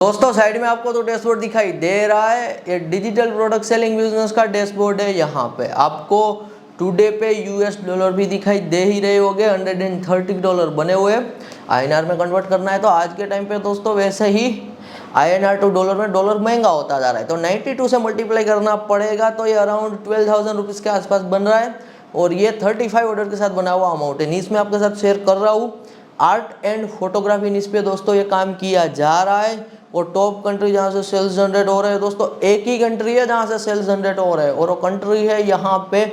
दोस्तों साइड में आपको तो डैशबोर्ड दिखाई दे रहा है, ये डिजिटल प्रोडक्ट सेलिंग बिजनेस का डैशबोर्ड है। यहाँ पे आपको टुडे पे यूएस डॉलर भी दिखाई दे ही रहे होंगे, $130 बने हुए। आईएनआर में कन्वर्ट करना है तो आज के टाइम पे दोस्तों वैसे ही आईएनआर टू डॉलर में डॉलर महंगा होता जा रहा है, तो 92 से मल्टीप्लाई करना पड़ेगा, तो ये अराउंड 12,000 रुपीज़ के आसपास बन रहा है। और ये 35 ऑर्डर के साथ बना हुआ अमाउंट है। नीच में आपके साथ शेयर कर रहा हूँ, आर्ट एंड फोटोग्राफी नीच पे दोस्तों ये काम किया जा रहा है। और टॉप कंट्री जहाँ से सेल्स जनरेट हो रहे हैं दोस्तों, एक ही कंट्री है जहाँ से सेल्स जनरेट हो रहे हैं, और वो कंट्री है यहाँ पे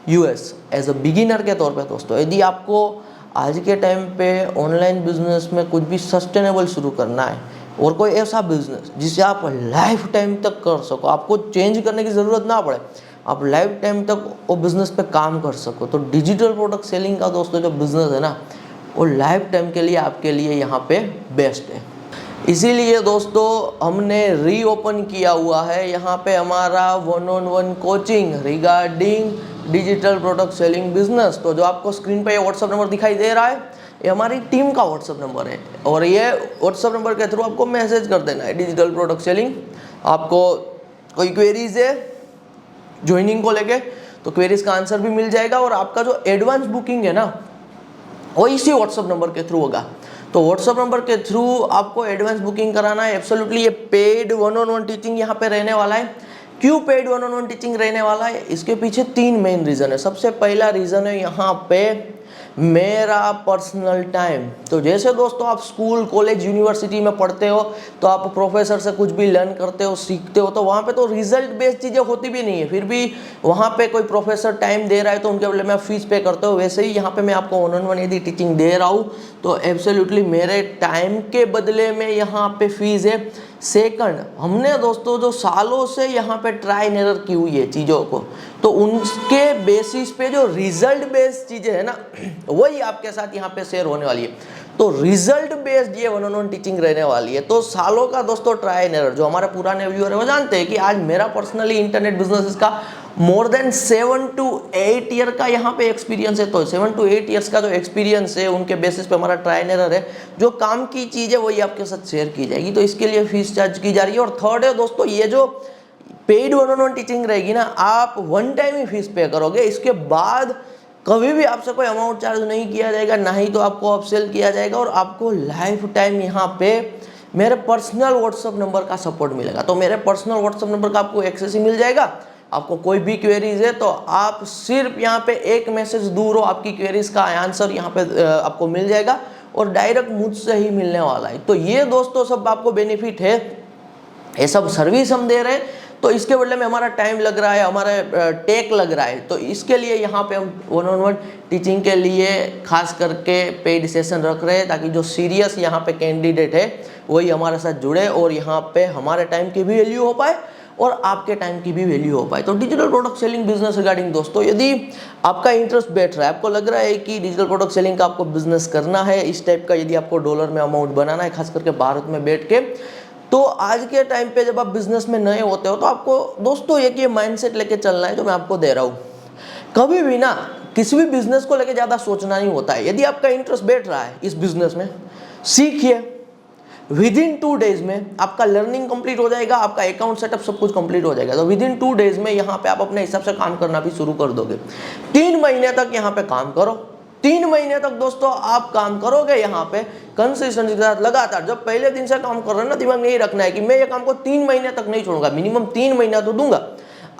यूएस। एज अ बिगिनर के तौर पे दोस्तों, यदि आपको आज के टाइम पे ऑनलाइन बिजनेस में कुछ भी सस्टेनेबल शुरू करना है और कोई ऐसा बिजनेस जिसे आप लाइफ टाइम तक कर सको, आपको चेंज करने की ज़रूरत ना पड़े, आप लाइफ टाइम तक वो बिजनेस पे काम कर सको, तो डिजिटल प्रोडक्ट सेलिंग का दोस्तों जो बिजनेस है ना, वो लाइफ टाइम के लिए आपके लिए यहाँ पे बेस्ट है। इसीलिए दोस्तों हमने रीओपन किया हुआ है यहाँ पे हमारा 1-on-1 coaching regarding digital product selling business. तो जो आपको स्क्रीन पे ये व्हाट्सअप नंबर दिखाई दे रहा है, ये हमारी टीम का व्हाट्सअप नंबर है, और ये व्हाट्सअप नंबर के थ्रू आपको मैसेज कर देना है डिजिटल प्रोडक्ट सेलिंग। आपको कोई क्वेरीज है ज्वाइनिंग को लेके, तो क्वेरीज का आंसर भी मिल जाएगा, और आपका जो एडवांस बुकिंग है ना, वो इसी व्हाट्सअप नंबर के थ्रू होगा। तो व्हाट्सअप नंबर के थ्रू आपको एडवांस बुकिंग कराना है। एब्सोल्युटली ये पेड 1-on-1 टीचिंग यहाँ पे रहने वाला है। क्यों पेड 1-on-1 टीचिंग रहने वाला है? इसके पीछे 3 मेन रीज़न है। सबसे पहला रीज़न है यहाँ पे मेरा पर्सनल टाइम। तो जैसे दोस्तों आप स्कूल कॉलेज यूनिवर्सिटी में पढ़ते हो, तो आप प्रोफेसर से कुछ भी लर्न करते हो, सीखते हो, तो वहाँ पे तो रिजल्ट बेस्ड चीज़ें होती भी नहीं है, फिर भी वहाँ पे कोई प्रोफेसर टाइम दे रहा है तो उनके बदले में आप फीस पे करते हो। वैसे ही यहाँ पे मैं आपको 1-on-1 यदि टीचिंग दे रहा हूँ तो एब्सोल्युटली मेरे टाइम के बदले में यहाँ पे फीस है। सेकंड, हमने दोस्तों जो सालों से यहाँ पे ट्राई एंड एरर की हुई है चीज़ों को, तो उनके बेसिस पे जो रिजल्ट बेस्ड चीज़ें है ना, वही आपके साथ यहाँ पे शेयर होने वाली है। तो रिजल्ट बेस्ड ये 1-on-1 टीचिंग रहने वाली है। तो सालों का दोस्तों ट्राई एंड एरर, जो हमारे पुराने व्यूअर है वो जानते हैं कि आज मेरा पर्सनली इंटरनेट बिजनेस का मोर देन 7 to 8 ईयर का यहाँ पे एक्सपीरियंस है। तो 7 to 8 ईयर्स का जो एक्सपीरियंस है, उनके बेसिस पे हमारा ट्राई एंड एरर है। जो काम की चीज़ है वही आपके साथ शेयर की जाएगी, तो इसके लिए फीस चार्ज की जा रही है। और थर्ड है दोस्तों, ये जो पेड 1-on-1 टीचिंग रहेगी ना, आप वन टाइम ही फीस पे करोगे, इसके बाद कभी भी आपसे कोई अमाउंट चार्ज नहीं किया जाएगा, ना ही तो आपको अपसेल किया जाएगा, और आपको लाइफ टाइम यहाँ पे मेरे पर्सनल व्हाट्सअप नंबर का सपोर्ट मिलेगा। तो मेरे पर्सनल व्हाट्सअप नंबर का आपको एक्सेस ही मिल जाएगा। आपको कोई भी क्वेरीज है तो आप सिर्फ यहाँ पे एक मैसेज दूर हो, आपकी क्वेरीज का आंसर यहाँ पे आपको मिल जाएगा, और डायरेक्ट मुझसे ही मिलने वाला है। तो ये दोस्तों सब आपको बेनिफिट है, ये सब सर्विस हम दे रहे हैं, तो इसके बदले में हमारा टाइम लग रहा है, हमारा टेक लग रहा है। तो इसके लिए यहाँ पे हम 1-on-1 टीचिंग के लिए खास करके पेड सेशन रख रहे हैं, ताकि जो सीरियस यहाँ पे कैंडिडेट है वही हमारे साथ जुड़े, और यहाँ पे हमारे टाइम की भी वैल्यू हो पाए और आपके टाइम की भी वैल्यू हो पाए। तो digital product selling business regarding दोस्तों, यदि आपका इंटरेस्ट बैठ रहा है, आपको लग रहा है कि डिजिटल प्रोडक्ट सेलिंग का आपको बिजनेस करना है इस टाइप का, यदि आपको डॉलर में अमाउंट बनाना है, खास करके भारत में बैठ के, तो आज के टाइम पे जब आप बिजनेस में नए होते हो तो आपको दोस्तों एक ये माइंडसेट लेके चलना है जो मैं आपको दे रहा हूँ। कभी भी ना किसी भी बिजनेस को लेके ज़्यादा सोचना नहीं होता है। यदि आपका इंटरेस्ट बैठ रहा है इस बिजनेस में, सीखिए, विदिन 2 डेज में आपका लर्निंग कंप्लीट हो जाएगा, आपका अकाउंट सेटअप सब कुछ कंप्लीट हो जाएगा। तो विदिन 2 डेज में यहाँ पे आप अपने हिसाब से काम करना भी शुरू कर दोगे। 3 महीने तक यहाँ पे काम करो, 3 महीने तक दोस्तों आप काम करोगे यहाँ पे कंसिस्टेंसी के साथ लगातार। जब पहले दिन से काम कर रहे हो ना, दिमाग में यही रखना है कि मैं ये काम को 3 महीने तक नहीं छोड़ूंगा, मिनिमम 3 महीना तो दूंगा।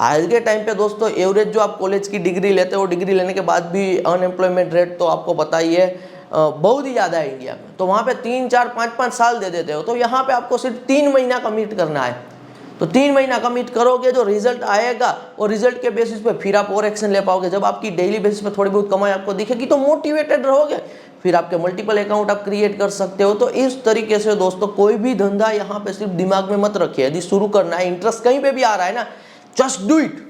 आज के टाइम पे दोस्तों एवरेज जो आप कॉलेज की डिग्री लेते हो, डिग्री लेने के बाद भी अनएम्प्लॉयमेंट रेट तो आपको पता ही है बहुत ही ज़्यादा है इंडिया में। तो वहाँ पे 3, 4, 5 साल दे देते हो, तो यहाँ पे आपको सिर्फ 3 महीना कमिट करना है। तो 3 महीना कमिट करोगे, जो रिजल्ट आएगा और रिजल्ट के बेसिस पे फिर आप और एक्शन ले पाओगे। जब आपकी डेली बेसिस पे थोड़ी बहुत कमाई आपको दिखेगी तो मोटिवेटेड रहोगे, फिर आपके मल्टीपल अकाउंट आप क्रिएट कर सकते हो। तो इस तरीके से दोस्तों कोई भी धंधा यहाँ पे सिर्फ दिमाग में मत रखिए। यदि शुरू करना है, इंटरेस्ट कहीं पे भी आ रहा है ना, just do it,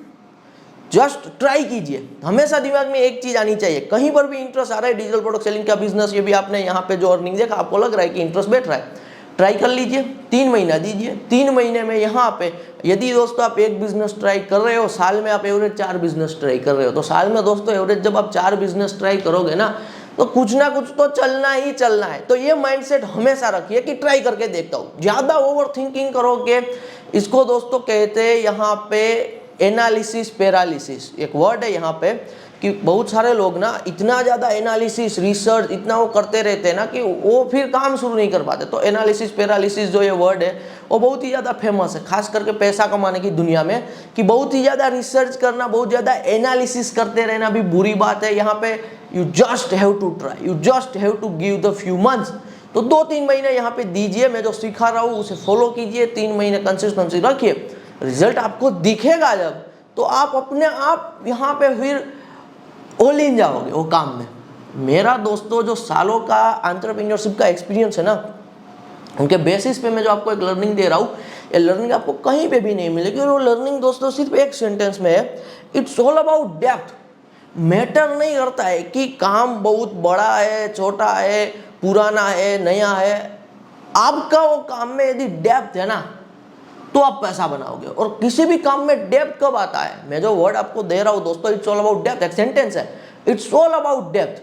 just try कीजिए। हमेशा दिमाग में एक चीज आनी चाहिए, कहीं पर भी इंटरेस्ट आ रहा है, डिजिटल प्रोडक्ट सेलिंग का बिजनेस, ये भी आपने यहाँ पे जो अर्निंग देखा, आपको लग रहा है कि इंटरेस्ट बैठ रहा है, ट्राई कर लीजिए। 3 महीना दीजिए। 3 महीने में यहाँ पे यदि दोस्तों आप एक बिजनेस ट्राई कर रहे हो, साल में आप एवरेज 4 बिजनेस ट्राई कर रहे हो, तो साल में दोस्तों एवरेज जब आप 4 बिजनेस ट्राई करोगे ना, तो कुछ ना कुछ तो चलना ही चलना है। तो ये माइंडसेट हमेशा रखिए कि ट्राई करके देखता हूँ। ज़्यादा ओवर थिंकिंग करोगे, इसको दोस्तों कहते हैं यहाँ पे एनालिसिस पैरालिसिस, एक वर्ड है यहाँ पे, कि बहुत सारे लोग ना इतना ज़्यादा एनालिसिस रिसर्च इतना वो करते रहते हैं ना कि वो फिर काम शुरू नहीं कर पाते। तो एनालिसिस पैरालिसिस जो ये वर्ड है वो बहुत ही ज़्यादा फेमस है, खास करके पैसा कमाने की दुनिया में, कि बहुत ही ज़्यादा रिसर्च करना, बहुत ज़्यादा एनालिसिस करते रहना भी बुरी बात है। यहाँ पे you just have to try, you just have to give the few months. तो 2-3 महीने यहाँ पे दीजिए, मैं जो सिखा रहा हूँ उसे फॉलो कीजिए, 3 महीने कंसिस्टेंसी रखिए, रिजल्ट आपको दिखेगा जब, तो आप अपने आप यहाँ पे फिर ऑल इन जाओगे वो काम में। मेरा दोस्तों जो सालों का एंटरप्रेन्योरशिप का एक्सपीरियंस है ना, उनके बेसिस पे मैं जो आपको एक लर्निंग दे रहा हूँ, ये लर्निंग आपको कहीं पे भी नहीं मिलेगी। और वो लर्निंग दोस्तों सिर्फ एक सेंटेंस में है, it's all about depth. Matter नहीं करता है कि काम बहुत बड़ा है, छोटा है, पुराना है, नया है, आपका वो काम में यदि डेप्थ है ना तो आप पैसा बनाओगे। और किसी भी काम में डेप्थ कब आता है, मैं जो वर्ड आपको दे रहा हूँ दोस्तों, इट्स ऑल अबाउट डेप्थ, एक सेंटेंस है, इट्स ऑल अबाउट डेप्थ।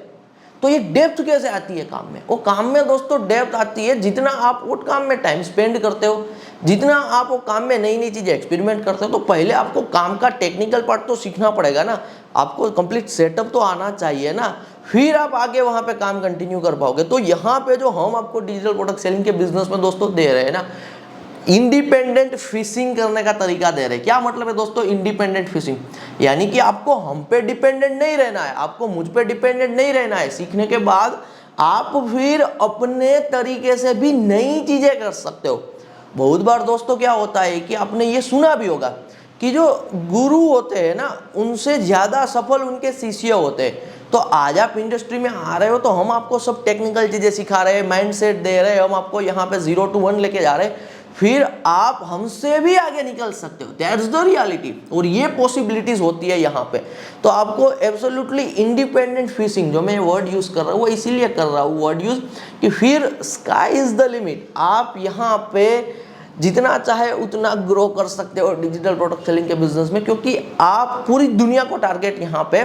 तो ये डेप्थ कैसे आती है काम में? वो काम में दोस्तों डेप्थ आती है जितना आप वो काम में टाइम स्पेंड करते हो, जितना आप वो काम में नई नई चीजें एक्सपेरिमेंट करते हो। तो पहले आपको काम का टेक्निकल पार्ट तो सीखना पड़ेगा ना, आपको कंप्लीट सेटअप तो आना चाहिए ना, फिर आप आगे वहां पे काम कंटिन्यू कर पाओगे। तो यहाँ पे जो हम आपको डिजिटल प्रोडक्ट सेलिंग के बिजनेस में दोस्तों दे रहे हैं ना, इंडिपेंडेंट फिशिंग करने का तरीका दे रहे हैं। क्या मतलब है दोस्तों इंडिपेंडेंट फिशिंग? यानी कि आपको हम पे डिपेंडेंट नहीं रहना है, आपको मुझ पे डिपेंडेंट नहीं रहना है। सीखने के बाद आप फिर अपने तरीके से भी नई चीजें कर सकते हो। बहुत बार दोस्तों क्या होता है कि आपने ये सुना भी होगा कि जो गुरु होते हैं ना, उनसे ज्यादा सफल उनके शिष्य होते हैं। तो आज आप इंडस्ट्री में आ रहे हो तो हम आपको सब टेक्निकल चीजें सिखा रहे हैं, माइंडसेट दे रहे हैं, हम आपको यहाँ पे 0 to 1 लेके जा रहे हैं, फिर आप हमसे भी आगे निकल सकते हो। That's the reality. और ये पॉसिबिलिटीज होती है यहाँ पे। तो आपको एब्सोल्युटली इंडिपेंडेंट फिशिंग, जो मैं वर्ड यूज कर रहा हूँ वो इसीलिए कर रहा हूँ वर्ड यूज, कि फिर स्काई इज द लिमिट। आप यहाँ पे जितना चाहे उतना ग्रो कर सकते हो डिजिटल प्रोडक्ट सेलिंग के बिजनेस में, क्योंकि आप पूरी दुनिया को टारगेट यहाँ पे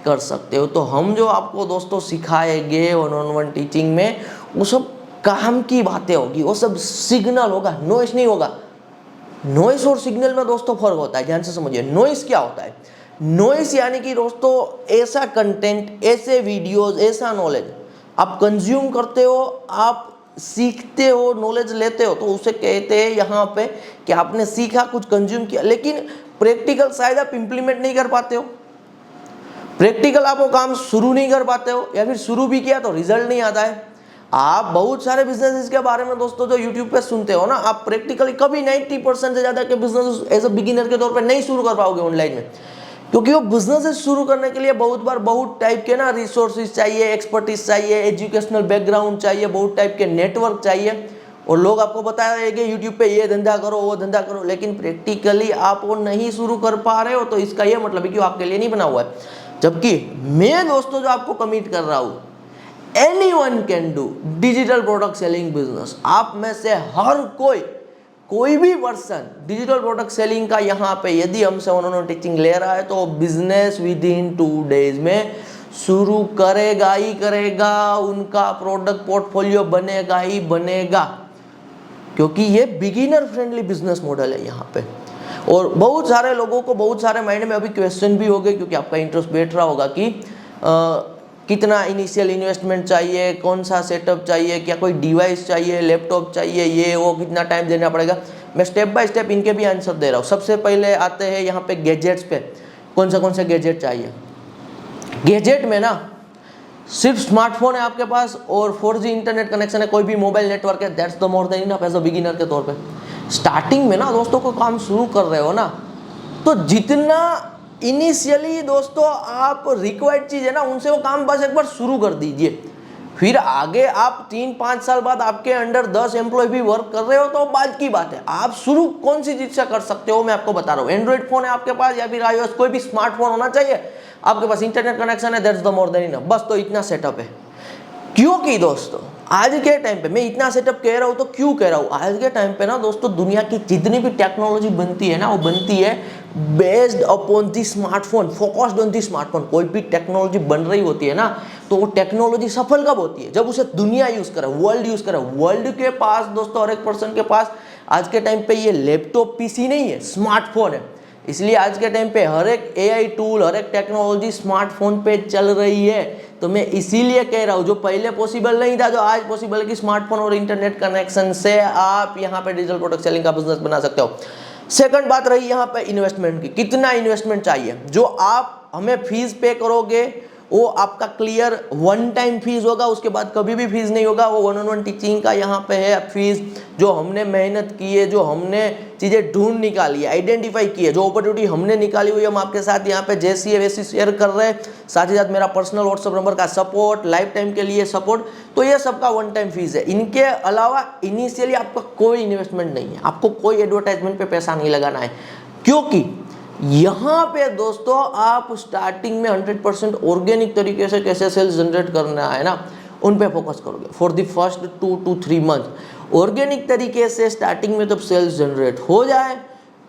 कर सकते हो। तो हम जो आपको दोस्तों सिखाएंगे 1-on-1 टीचिंग में, वो सब काम की बातें होगी, वो सब सिग्नल होगा, नॉइस नहीं होगा। नॉइस और सिग्नल में दोस्तों फर्क होता है, ध्यान से समझिए। नॉइस क्या होता है? नॉइस यानी कि दोस्तों ऐसा कंटेंट, ऐसे वीडियोस, ऐसा नॉलेज आप कंज्यूम करते हो, आप सीखते हो, नॉलेज लेते हो, तो उसे कहते हैं यहाँ पे कि आपने सीखा, कुछ कंज्यूम किया, लेकिन प्रैक्टिकल शायद आप इंप्लीमेंट नहीं कर पाते हो। प्रैक्टिकल आप वो काम शुरू नहीं कर पाते हो, या फिर शुरू भी किया तो रिजल्ट नहीं आता है। आप बहुत सारे बिजनेसेस के बारे में दोस्तों जो YouTube पे सुनते हो ना, आप प्रैक्टिकली कभी 90% से ज्यादा के बिजनेस एज अ बिगिनर के तौर पे नहीं शुरू कर पाओगे ऑनलाइन में, क्योंकि वो बिजनेसेस शुरू करने के लिए बहुत बार बहुत टाइप के ना रिसोर्सेज चाहिए, एक्सपर्टीज चाहिए, एजुकेशनल बैकग्राउंड चाहिए, बहुत टाइप के नेटवर्क चाहिए। और लोग आपको बताएंगे YouTube पे ये धंधा करो, वो धंधा करो, लेकिन प्रैक्टिकली आप वो नहीं शुरू कर पा रहे हो, तो इसका ये मतलब है कि वो आपके लिए नहीं बना हुआ है। जबकि मैं दोस्तों जो आपको कमिट कर रहा हूँ, anyone can do digital product selling business. आप में से हर कोई भी पर्सन डिजिटल प्रोडक्ट सेलिंग का यहाँ पे यदि हमसे उन्होंने टीचिंग ले रहा है, तो बिजनेस विद इन 2 days में शुरू करेगा ही करेगा, उनका प्रोडक्ट पोर्टफोलियो बनेगा ही बनेगा, क्योंकि ये बिगिनर फ्रेंडली बिजनेस मॉडल है यहाँ पे। और बहुत सारे लोगों को, बहुत सारे माइंड में अभी क्वेश्चन भी हो गए, क्योंकि आपका इंटरेस्ट बैठ रहा होगा कि कितना इनिशियल इन्वेस्टमेंट चाहिए, कौन सा सेटअप चाहिए, क्या कोई डिवाइस चाहिए, लैपटॉप चाहिए, ये वो कितना टाइम देना पड़ेगा। मैं स्टेप बाय स्टेप इनके भी आंसर दे रहा हूँ। सबसे पहले आते हैं यहाँ पे गैजेट्स पे, कौन से गैजेट चाहिए। गैजेट में ना सिर्फ स्मार्टफोन है आपके पास और 4G इंटरनेट कनेक्शन है, कोई भी मोबाइल नेटवर्क है, that's the more than enough as a beginner के तौर पे। स्टार्टिंग में ना दोस्तों को काम शुरू कर रहे हो ना, तो जितना इनिशियली दोस्तों आप रिक्वायर्ड चीज है ना, उनसे वो काम बस एक बार शुरू कर दीजिए। फिर आगे आप 3-5 साल बाद आपके अंडर 10 एम्प्लॉय भी वर्क कर रहे हो तो बाद की बात है। आप शुरू कौन सी चीज से कर सकते हो मैं आपको बता रहा हूँ। एंड्रॉइड फोन है आपके पास या फिर iOS, कोई भी स्मार्टफोन होना चाहिए, आपके पास इंटरनेट कनेक्शन है, that's the more than enough. बस तो इतना सेटअप है। क्योंकि दोस्तों आज के टाइम पे मैं इतना सेटअप कह रहा हूँ तो क्यों कह रहा हूँ, आज के टाइम पे ना दोस्तों दुनिया की जितनी भी टेक्नोलॉजी बनती है ना, वो बनती है based upon the smartphone, focused on the smartphone. कोई भी टेक्नोलॉजी बन रही होती है ना, तो वो टेक्नोलॉजी सफल कब होती है, जब उसे दुनिया यूज करे, वर्ल्ड यूज करे। वर्ल्ड के पास दोस्तों, हर एक पर्सन के पास आज के टाइम पे ये लैपटॉप पीसी नहीं है, स्मार्टफोन है। इसलिए आज के टाइम पे हर एक एआई टूल, हर एक टेक्नोलॉजी स्मार्टफोन पे चल रही है। तो मैं इसीलिए कह रहा हूँ, जो पहले पॉसिबल नहीं था, जो आज पॉसिबल है कि स्मार्टफोन और इंटरनेट कनेक्शन से आप यहाँ पे डिजिटल प्रोडक्ट सेलिंग का बिजनेस बना सकते हो। सेकंड बात रही यहाँ पे इन्वेस्टमेंट की, कितना इन्वेस्टमेंट चाहिए। जो आप हमें फीस पे करोगे वो आपका क्लियर वन टाइम फीस होगा, उसके बाद कभी भी फीस नहीं होगा। वो 1-on-1 टीचिंग का यहाँ पे है फीस, जो हमने मेहनत की है, जो हमने चीज़ें ढूंढ निकाली है, आइडेंटिफाई की है, जो अपॉर्चुनिटी हमने निकाली हुई है, हम आपके साथ यहाँ पे जैसी है वैसी शेयर कर रहे हैं। साथ ही साथ मेरा पर्सनल व्हाट्सएप नंबर का सपोर्ट, लाइफ टाइम के लिए सपोर्ट, तो ये सबका वन टाइम फीस है। इनके अलावा इनिशियली आपका कोई इन्वेस्टमेंट नहीं है, आपको कोई एडवर्टाइजमेंट पे पैसा नहीं लगाना है, क्योंकि यहाँ पे दोस्तों आप स्टार्टिंग में 100% ऑर्गेनिक तरीके से कैसे सेल्स जनरेट करना है ना, उन पे फोकस करोगे for the first 2 to 3 month. Organic तरीके से स्टार्टिंग में जब सेल्स जनरेट हो जाए,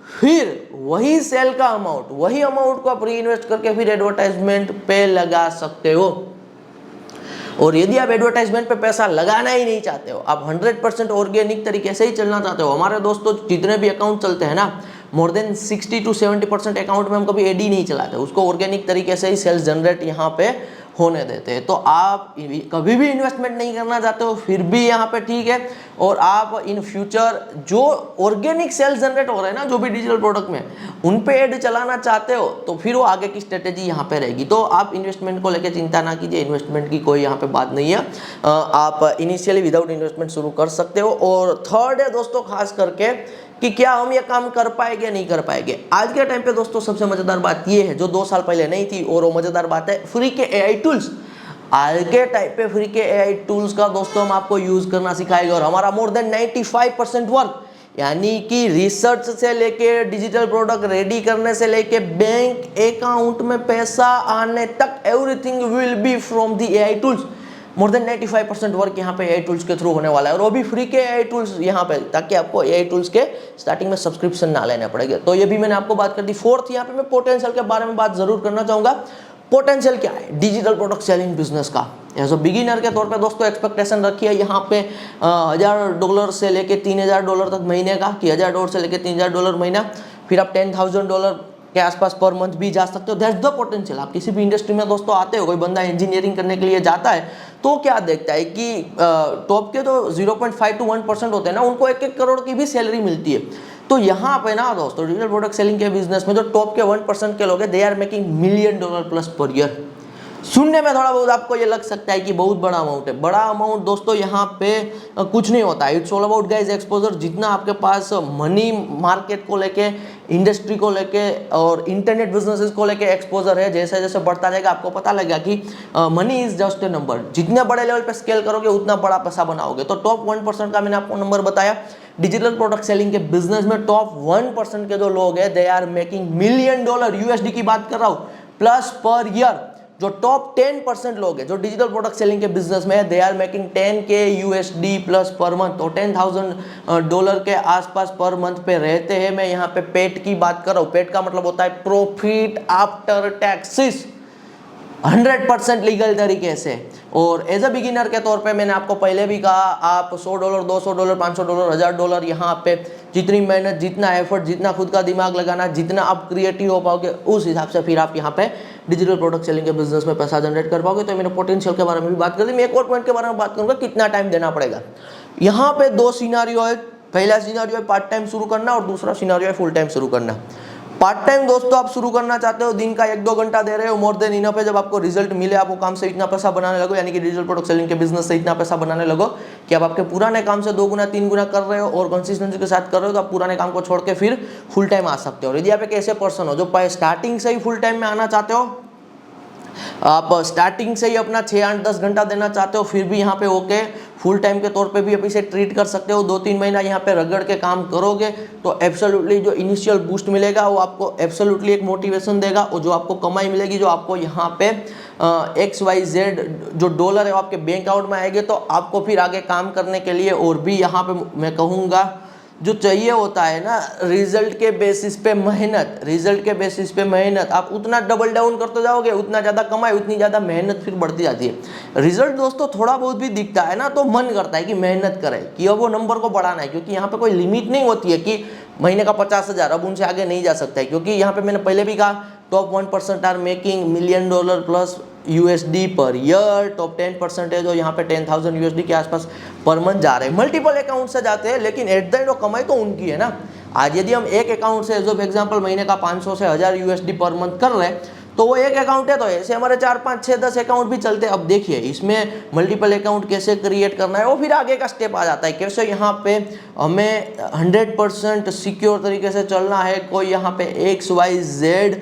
फिर वही सेल का अमाउंट, वही अमाउंट को आप री इन्वेस्ट करके फिर एडवर्टाइजमेंट पे लगा सकते हो। और यदि आप एडवर्टाइजमेंट पे पैसा लगाना ही नहीं चाहते हो, आप 100% ऑर्गेनिक तरीके से ही चलना चाहते हो, हमारे दोस्तों जितने भी अकाउंट चलते हैं ना, मोर देन 60 to 70% अकाउंट में हम कभी एडी नहीं चलाते, उसको ऑर्गेनिक तरीके से ही सेल्स जनरेट यहाँ पे होने देते हैं। तो आप कभी भी इन्वेस्टमेंट नहीं करना चाहते हो, फिर भी यहाँ पे ठीक है। और आप इन फ्यूचर जो ऑर्गेनिक सेल्स जनरेट हो रहे हैं ना, जो भी डिजिटल प्रोडक्ट में, उन पे एड चलाना चाहते हो, तो फिर वो आगे की स्ट्रेटेजी यहाँ पे रहेगी। तो आप इन्वेस्टमेंट को लेकर चिंता ना कीजिए, इन्वेस्टमेंट की कोई यहाँ पे बात नहीं है। आप इनिशियली विदाउट इन्वेस्टमेंट शुरू कर सकते हो। और थर्ड है दोस्तों खास करके कि क्या हम ये काम कर पाएंगे नहीं कर पाएंगे। आज के टाइम पे दोस्तों सबसे मजेदार बात ये है, जो 2 साल पहले नहीं थी, और वो मजेदार बात है फ्री के एआई टूल्स। आज के टाइम पे फ्री के एआई टूल्स का दोस्तों हम आपको यूज करना सिखाएंगे, और हमारा मोर देन 95% वर्क, यानी कि रिसर्च से लेके डिजिटल प्रोडक्ट रेडी करने से लेके बैंक अकाउंट में पैसा आने तक, everything will be from the AI tools. More than 95% work यहाँ पे एआई टूल्स के थ्रू होने वाला है, और वो भी फ्री के एआई टूल्स यहाँ पे, ताकि आपको एआई टूल्स के स्टार्टिंग में सब्सक्रिप्शन ना लेने पड़ेगा। तो ये भी मैंने आपको बात कर दी। फोर्थ, यहाँ पे मैं पोटेंशियल के बारे में बात जरूर करना चाहूंगा। पोटेंशियल क्या है डिजिटल प्रोडक्ट सेलिंग बिजनेस का। एज अ बिगिनर के तौर पे दोस्तों एक्सपेक्टेशन रखी है यहाँ पे $1000 से लेके $3000 तक महीने का, कि $1000 से लेके $3000 महीना, फिर आप $10,000 के आसपास पर मंथ भी जा सकते हो। That's the potential. आप किसी भी इंडस्ट्री में दोस्तों आते हो, कोई बंदा इंजीनियरिंग करने के लिए जाता है, तो क्या देखता है कि टॉप के तो 0.5 to 1% होते हैं ना, उनको 1-1 करोड़ की भी सैलरी मिलती है। तो यहाँ पे ना दोस्तों डिजिटल प्रोडक्ट सेलिंग के बिजनेस में जो टॉप के 1% के लोग हैं, they are making $1 million+ per year. सुनने में थोड़ा बहुत आपको ये लग सकता है कि बहुत बड़ा अमाउंट है। बड़ा अमाउंट दोस्तों यहाँ पे कुछ नहीं होता है। It's all about guys exposure. जितना आपके पास मनी मार्केट को लेके, इंडस्ट्री को लेके और इंटरनेट बिजनेसेस को लेके एक्सपोजर है, जैसे जैसे बढ़ता जाएगा आपको पता लगेगा कि money is just a number. जितने बड़े लेवल पे स्केल करोगे उतना बड़ा पैसा बनाओगे। तो टॉप 1% का मैंने आपको नंबर बताया। डिजिटल प्रोडक्ट सेलिंग के बिजनेस में टॉप 1% के जो लोग हैं, they are making $1 million, USD की बात कर रहा हूँ, प्लस पर ईयर। जो टॉप 10% लोग हैं जो डिजिटल प्रोडक्ट सेलिंग के बिजनेस में है, they are making $10K USD plus पर मंथ। तो $10,000 के आसपास पर मंथ पे रहते हैं। मैं यहाँ पे पेट की बात कर रहा हूँ। पेट का मतलब होता है प्रॉफिट आफ्टर टैक्सेस, 100% लीगल तरीके से। और एज अ बिगिनर के तौर पे मैंने आपको पहले भी कहा, आप $100, $200, $500, $1000 यहाँ पे जितनी मेहनत, जितना एफर्ट, जितना खुद का दिमाग लगाना, जितना आप क्रिएटिव हो पाओगे, उस हिसाब से फिर आप यहाँ पे डिजिटल प्रोडक्ट सेलिंग के बिजनेस में पैसा जनरेट कर पाओगे। तो मैंने पोटेंशियल के बारे में भी बात कर दी। मैं एक और पॉइंट के बारे में बात करूँगा, कितना टाइम देना पड़ेगा। यहाँ पे 2 सिनारियो है। पहला सिनारियो है पार्ट टाइम शुरू करना, और दूसरा सिनारियो है फुल टाइम शुरू करना। पार्ट टाइम दोस्तों आप शुरू करना चाहते हो, दिन का 1-2 घंटा दे रहे हो, मोर देन इनफ है। जब आपको रिजल्ट मिले, आप वो काम से इतना पैसा बनाने लगो, यानी कि डिजिटल प्रोडक्ट सेलिंग के बिजनेस से इतना पैसा बनाने लगो कि आप आपके पुराने काम से 2 गुना 3 गुना कर रहे हो और कंसिस्टेंसी के साथ कर रहे हो, तो आप पुराने काम को छोड़ के फिर फुल टाइम आ सकते हो। यदि आप एक ऐसे पर्सन हो जो स्टार्टिंग से ही फुल टाइम में आना चाहते हो, आप स्टार्टिंग से ही अपना 6-8-10 घंटा देना चाहते हो फिर भी यहाँ पे ओके, फुल टाइम के तौर पे भी आप इसे ट्रीट कर सकते हो। 2-3 महीना यहाँ पे रगड़ के काम करोगे तो एब्सोल्युटली जो इनिशियल बूस्ट मिलेगा वो आपको एब्सोल्युटली एक मोटिवेशन देगा, और जो आपको कमाई मिलेगी, जो आपको यहाँ पे XYZ जो डॉलर है वो आपके बैंक अकाउंट में आएंगे, तो आपको फिर आगे काम करने के लिए और भी यहाँ पे मैं कहूँगा जो चाहिए होता है ना, रिजल्ट के बेसिस पे मेहनत, रिजल्ट के बेसिस पे मेहनत। आप उतना डबल डाउन करते जाओगे, उतना ज़्यादा कमाई, उतनी ज़्यादा मेहनत फिर बढ़ती जाती है। रिजल्ट दोस्तों थोड़ा बहुत भी दिखता है ना तो मन करता है कि मेहनत करें, कि अब वो नंबर को बढ़ाना है, क्योंकि यहाँ पे कोई लिमिट नहीं होती है कि महीने का 50,000, अब उनसे आगे नहीं जा सकता है। क्योंकि यहाँ पे मैंने पहले भी कहा top 1% are making $1 million plus USD per year, top 10% है जो यहाँ पे 10,000 USD के आसपास पर मंथ जा रहे हैं, मल्टीपल अकाउंट से जाते हैं, लेकिन एट द एंड कमाई तो उनकी है ना। आज यदि हम एक अकाउंट से एज ऑफ एग्जाम्पल महीने का 500 से 1000 USD पर मंथ कर रहे हैं तो वो एक अकाउंट है, तो ऐसे हमारे 4, 5, 6, 10 अकाउंट भी चलते हैं। अब देखिए इसमें मल्टीपल अकाउंट कैसे क्रिएट करना है, वो फिर आगे का स्टेप आ जाता है। कैसे यहाँ पे हमें 100% सिक्योर तरीके से चलना है, कोई यहाँ पे XYZ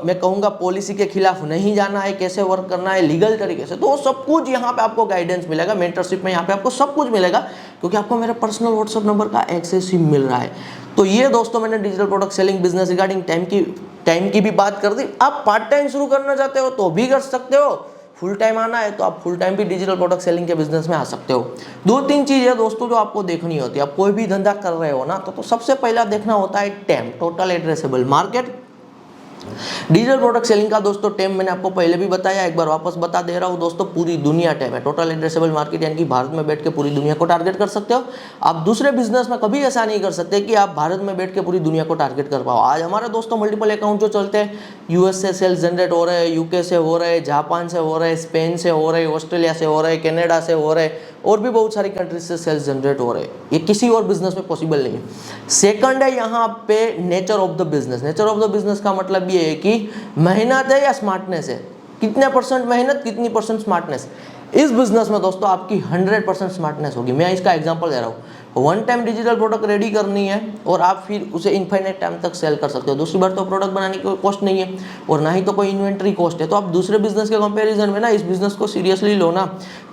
मैं कहूँगा पॉलिसी के खिलाफ नहीं जाना है, कैसे वर्क करना है लीगल तरीके से, तो सब कुछ यहाँ पे आपको गाइडेंस मिलेगा। मेंटरशिप में यहाँ पे आपको सब कुछ मिलेगा, क्योंकि आपको मेरे पर्सनल व्हाट्सएप नंबर का एक्सेस ही मिल रहा है। तो ये दोस्तों मैंने digital product selling business regarding time की भी बात कर दी। आप पार्ट टाइम शुरू करना चाहते हो तो भी कर सकते हो, फुल टाइम आना है तो आप फुल टाइम भी डिजिटल प्रोडक्ट सेलिंग के बिजनेस में आ सकते हो। 2-3 चीज़ें दोस्तों जो आपको देखनी होती है, आप कोई भी धंधा कर रहे हो ना तो सबसे पहला देखना होता है TAM, total addressable market. Digital product selling का दोस्तों टेम मैंने आपको पहले भी बताया, एक बार वापस बता दे रहा हूँ दोस्तों, पूरी दुनिया टेम है, टोटल एड्रेसेबल मार्केट, यानी कि भारत में बैठ के पूरी दुनिया को टारगेट कर सकते हो। आप दूसरे बिजनेस में कभी ऐसा नहीं कर सकते कि आप भारत में बैठ के पूरी दुनिया को टारगेट कर पाओ। आज हमारे दोस्तों मल्टीपल अकाउंट जो चलते हैं, US से सेल्स जनरेट हो रहे हैं, UK से हो रहे हैं, जापान से हो रहे हैं, स्पेन से हो रहे हैं, ऑस्ट्रेलिया से हो रहे हैं, कनाडा से हो रहे हैं, और भी बहुत सारी कंट्रीज से सेल्स जनरेट हो रहे हैं। ये किसी और बिजनेस में पॉसिबल नहीं है। सेकंड है यहाँ पे nature of the business. Nature of the business का मतलब ये है कि मेहनत है या स्मार्टनेस है, कितने % मेहनत, कितनी % स्मार्टनेस। इस बिजनेस में दोस्तों आपकी 100% स्मार्टनेस होगी। मैं इसका एग्जांपल दे रहा हूँ, one time digital product ready करनी है और आप फिर उसे इनफाइनाइट टाइम तक सेल कर सकते हो। दूसरी बार तो प्रोडक्ट बनाने की कोई कॉस्ट नहीं है और ना ही तो कोई इन्वेंट्री कॉस्ट है। तो आप दूसरे बिजनेस के कंपैरिजन में ना इस बिजनेस को सीरियसली लो ना,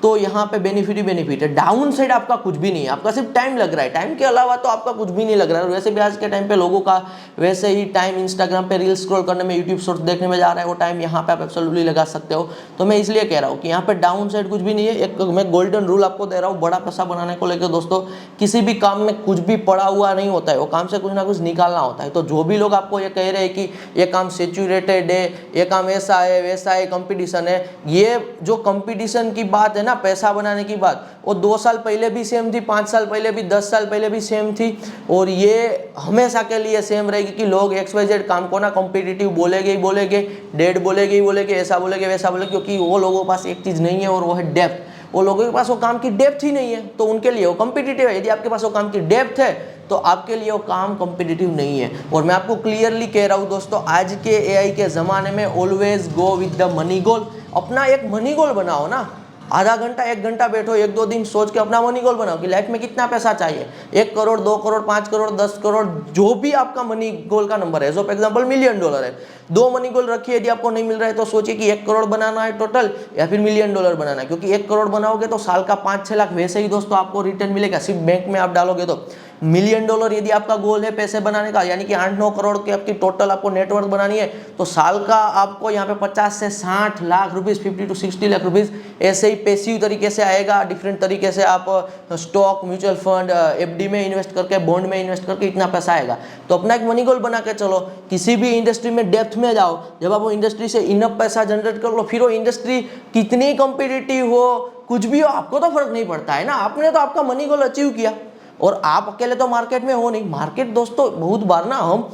तो यहाँ पे बेनिफिट ही बेनिफिट है। डाउन साइड आपका कुछ भी नहीं है, आपका सिर्फ टाइम लग रहा है, टाइम के अलावा तो आपका कुछ भी नहीं लग रहा है। वैसे भी आज के टाइम पे लोगों का वैसे ही टाइम इंस्टाग्राम पे रील स्क्रॉल करने में, यूट्यूब शॉर्ट्स देखने में जा रहा है, वो टाइम यहाँ पे आप एब्सोल्युटली लगा सकते हो। तो मैं इसलिए कह रहा हूँ कि यहाँ पे डाउन साइड कुछ भी नहीं है। एक मैं गोल्डन रूल आपको दे रहा हूँ बड़ा पैसा बनाने को लेकर दोस्तों, किसी भी काम में कुछ भी पड़ा हुआ नहीं होता है, वो काम से कुछ ना कुछ निकालना होता है। तो जो भी लोग आपको ये कह रहे हैं कि ये काम सैचुरेटेड है, ये काम ऐसा है वैसा है, कंपटीशन है, ये जो कंपटीशन की बात है ना, पैसा बनाने की बात, वो 2 साल पहले भी सेम थी, 5 साल पहले भी, 10 साल पहले भी सेम थी, और ये हमेशा के लिए सेम रहेगी कि लोग XYZ काम को ना कॉम्पिटिटिव बोलेंगे ही बोलेंगे, डेड बोलेंगे ही बोलेंगे, ऐसा बोलेंगे वैसा बोलेंगे, क्योंकि वो लोगों के पास एक चीज़ नहीं है और वो है डेप्थ। वो लोगों के पास वो काम की डेप्थ ही नहीं है, तो उनके लिए वो कॉम्पिटिटिव है। यदि आपके पास वो काम की डेप्थ है तो आपके लिए वो काम कॉम्पिटिटिव नहीं है। और मैं आपको क्लियरली कह रहा हूँ दोस्तों, आज के AI के ज़माने में always go with the money goal. अपना एक मनी गोल बनाओ ना, आधा घंटा 1 घंटा बैठो, 1-2 दिन सोच के अपना मनी गोल बनाओ कि लाइफ में कितना पैसा चाहिए, 1 करोड़, 2 करोड़, 5 करोड़, 10 करोड़, जो भी आपका मनी गोल का नंबर है। फॉर एग्जांपल $1 मिलियन है, 2 मनी गोल रखिए। यदि आपको नहीं मिल रहा है तो सोचिए कि 1 करोड़ बनाना है टोटल या फिर $1 मिलियन बनाना है, क्योंकि 1 करोड़ बनाओगे तो साल का 5-6 लाख वैसे ही दोस्तों आपको रिटर्न मिलेगा, सिर्फ बैंक में आप डालोगे तो। $1 मिलियन यदि आपका गोल है पैसे बनाने का, यानी कि 8-9 करोड़ की आपकी टोटल आपको नेटवर्थ बनानी है, तो साल का आपको यहाँ पे 50 से 60 lakh rupees, 50 to 60 lakh rupees ऐसे ही पैसिव तरीके से आएगा। डिफरेंट तरीके से आप स्टॉक, म्यूचुअल फंड, FD में इन्वेस्ट करके, बॉन्ड में इन्वेस्ट करके इतना पैसा आएगा। तो अपना एक मनी गोल बना के चलो, किसी भी इंडस्ट्री में डेप्थ में जाओ। जब आप वो इंडस्ट्री से इनफ पैसा जनरेट कर लो, फिर वो इंडस्ट्री कितनी कॉम्पिटिटिव हो, कुछ भी हो, आपको तो फर्क नहीं पड़ता है ना। आपने तो आपका मनी गोल अचीव किया, और आप अकेले तो मार्केट में हो नहीं। मार्केट दोस्तों बहुत बार ना, हम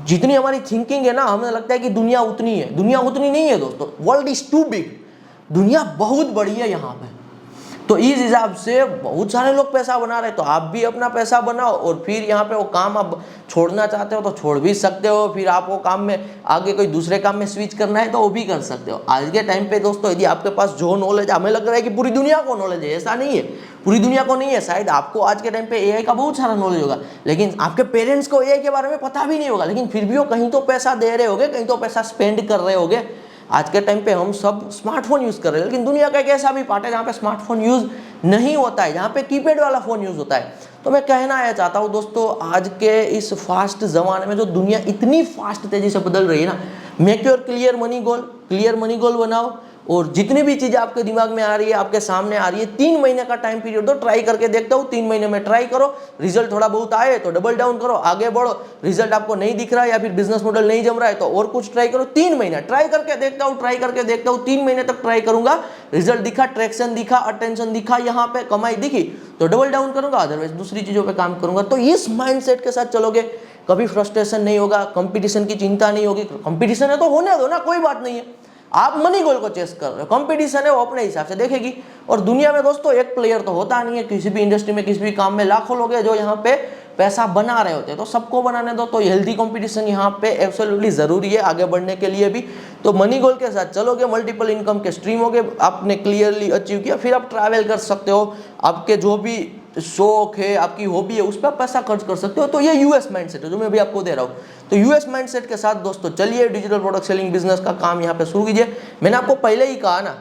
जितनी हमारी थिंकिंग है ना, हमें लगता है कि दुनिया उतनी है, दुनिया उतनी नहीं है दोस्तों। वर्ल्ड इज टू बिग, दुनिया बहुत बड़ी है यहाँ पे। तो इस हिसाब से बहुत सारे लोग पैसा बना रहे हैं, तो आप भी अपना पैसा बनाओ, और फिर यहाँ पे वो काम आप छोड़ना चाहते हो तो छोड़ भी सकते हो। फिर आप वो काम में आगे कोई दूसरे काम में स्विच करना है तो वो भी कर सकते हो। आज के टाइम पे दोस्तों, यदि आपके पास जो नॉलेज, हमें लग रहा है कि पूरी दुनिया को नॉलेज है, ऐसा नहीं है, पूरी दुनिया को नहीं है। शायद आपको आज के टाइम पे AI का बहुत सारा नॉलेज होगा, लेकिन आपके पेरेंट्स को AI के बारे में पता भी नहीं होगा, लेकिन फिर भी वो कहीं तो पैसा दे रहे होगे, कहीं तो पैसा स्पेंड कर रहे होगे। आज के टाइम पे हम सब स्मार्टफोन यूज़ कर रहे हैं, लेकिन दुनिया का एक ऐसा भी पार्ट है जहाँ पे स्मार्टफोन यूज़ नहीं होता है, जहाँ पे कीपैड वाला फ़ोन यूज़ होता है। तो मैं कहना यह चाहता हूँ दोस्तों, आज के इस फास्ट ज़माने में जो दुनिया इतनी फास्ट तेज़ी से बदल रही है ना, मेक योर क्लियर मनी गोल बनाओ, और जितनी भी चीज़ें आपके दिमाग में आ रही है, आपके सामने आ रही है, 3 महीने का टाइम पीरियड दो, ट्राई करके देखता हूँ, 3 महीने में ट्राई करो, रिजल्ट थोड़ा बहुत आए तो डबल डाउन करो, आगे बढ़ो, रिजल्ट आपको नहीं दिख रहा है या फिर बिजनेस मॉडल नहीं जम रहा है तो और कुछ ट्राई करो, 3 महीना ट्राई करके देखता हूँ, 3 महीने तक ट्राई करूंगा, रिजल्ट दिखा, ट्रैक्शन दिखा, अटेंशन दिखा, यहाँ पे कमाई दिखी तो डबल डाउन करूंगा, अदरवाइज दूसरी चीज़ों पर काम करूंगा। तो इस माइंडसेट के साथ चलोगे, कभी फ्रस्ट्रेशन नहीं होगा, कंपटीशन की चिंता नहीं होगी। कंपटीशन है तो होने दो ना, कोई बात नहीं है, आप मनी गोल को चेस कर रहे हो, कंपटीशन है वो अपने हिसाब से देखेगी। और दुनिया में दोस्तों एक प्लेयर तो होता नहीं है, किसी भी इंडस्ट्री में, किसी भी काम में लाखों लोग हैं जो यहाँ पे पैसा बना रहे होते हैं, तो सबको बनाने दो। तो हेल्दी कंपटीशन यहाँ पे एब्सोल्युटली जरूरी है आगे बढ़ने के लिए भी। तो मनी गोल के साथ चलोगे, मल्टीपल इनकम के स्ट्रीम हो गए, आपने क्लियरली अचीव किया, फिर आप ट्रैवल कर सकते हो, आपके जो भी शौक है, आपकी हॉबी है, उस पर पैसा खर्च कर सकते हो। तो ये यूएस माइंडसेट है जो मैं भी आपको दे रहा हूँ। तो यूएस माइंडसेट के साथ दोस्तों चलिए डिजिटल प्रोडक्ट सेलिंग बिजनेस का काम यहाँ पे शुरू कीजिए। मैंने आपको पहले ही कहा ना,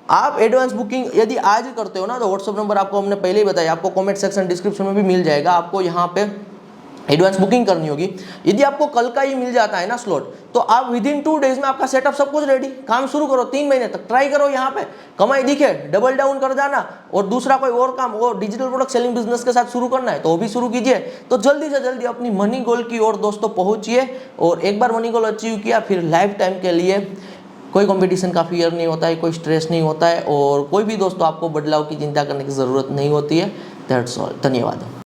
आप एडवांस बुकिंग यदि आज करते हो ना, तो व्हाट्सअप नंबर आपको हमने पहले ही बताया, आपको कमेंट सेक्शन डिस्क्रिप्शन में भी मिल जाएगा, आपको यहाँ पे एडवांस बुकिंग करनी होगी। यदि आपको कल का ही मिल जाता है ना स्लॉट, तो आप विदिन 2 डेज में आपका सेटअप सब कुछ रेडी, काम शुरू करो, 3 महीने तक ट्राई करो, यहाँ पे कमाई दिखे डबल डाउन कर जाना, और दूसरा कोई और काम वो डिजिटल प्रोडक्ट सेलिंग बिजनेस के साथ शुरू करना है तो वो भी शुरू कीजिए। तो जल्दी से जल्दी अपनी मनी गोल की ओर दोस्तों पहुंचिए, और एक बार मनी गोल अचीव किया फिर लाइफ टाइम के लिए कोई कंपटीशन का फियर नहीं होता है, कोई स्ट्रेस नहीं होता है, और कोई भी दोस्तों आपको बदलाव की चिंता करने की ज़रूरत नहीं होती है। दैट्स ऑल, धन्यवाद।